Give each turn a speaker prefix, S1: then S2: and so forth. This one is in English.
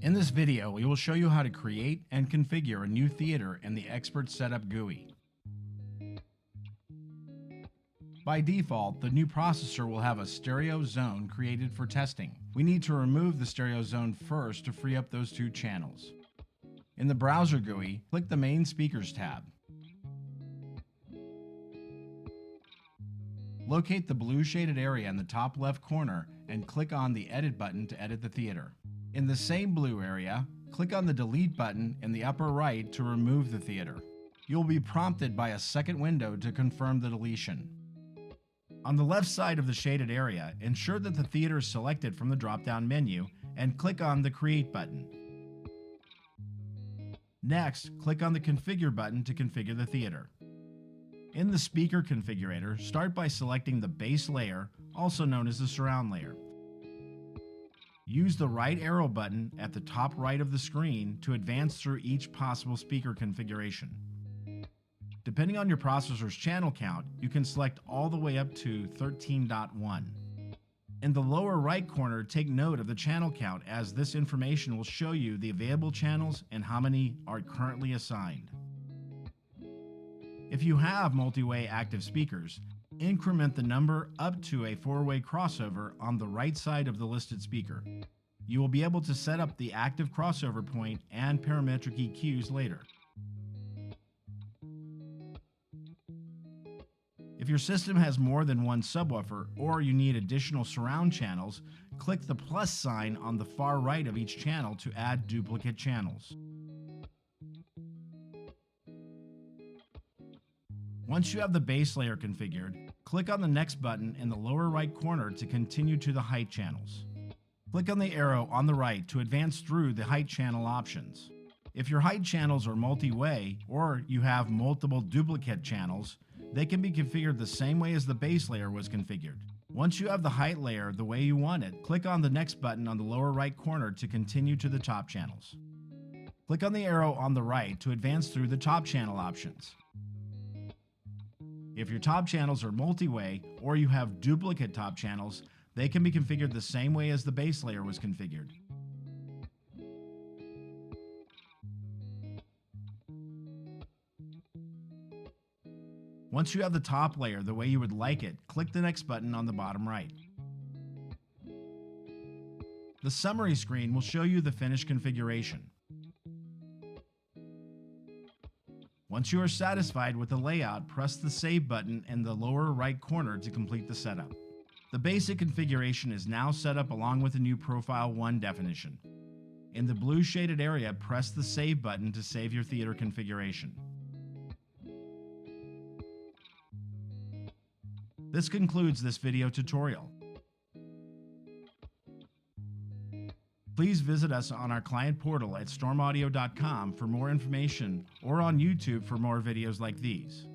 S1: In this video, we will show you how to create and configure a new theater in the Expert Setup GUI. By default, the new processor will have a stereo zone created for testing. We need to remove the stereo zone first to free up those two channels. In the Browser GUI, click the Main Speakers tab. Locate the blue shaded area in the top left corner and click on the Edit button to edit the theater. In the same blue area, click on the Delete button in the upper right to remove the theater. You'll be prompted by a second window to confirm the deletion. On the left side of the shaded area, ensure that the theater is selected from the drop-down menu and click on the Create button. Next, click on the Configure button to configure the theater. In the speaker configurator, start by selecting the base layer, also known as the surround layer. Use the right arrow button at the top right of the screen to advance through each possible speaker configuration. Depending on your processor's channel count, you can select all the way up to 13.1. In the lower right corner, take note of the channel count, as this information will show you the available channels and how many are currently assigned. If you have multi-way active speakers, increment the number up to a 4-way crossover on the right side of the listed speaker. You will be able to set up the active crossover point and parametric EQs later. If your system has more than one subwoofer or you need additional surround channels, click the plus sign on the far right of each channel to add duplicate channels. Once you have the base layer configured, click on the next button in the lower right corner to continue to the height channels. Click on the arrow on the right to advance through the height channel options. If your height channels are multi-way or you have multiple duplicate channels, they can be configured the same way as the base layer was configured. Once you have the height layer the way you want it, click on the next button on the lower right corner to continue to the top channels. Click on the arrow on the right to advance through the top channel options. If your top channels are multi-way or you have duplicate top channels, they can be configured the same way as the base layer was configured. Once you have the top layer the way you would like it, click the next button on the bottom right. The summary screen will show you the finished configuration. Once you are satisfied with the layout, press the Save button in the lower right corner to complete the setup. The basic configuration is now set up along with the new Profile 1 definition. In the blue shaded area, press the Save button to save your theater configuration. This concludes this video tutorial. Please visit us on our client portal at stormaudio.com for more information or on YouTube for more videos like these.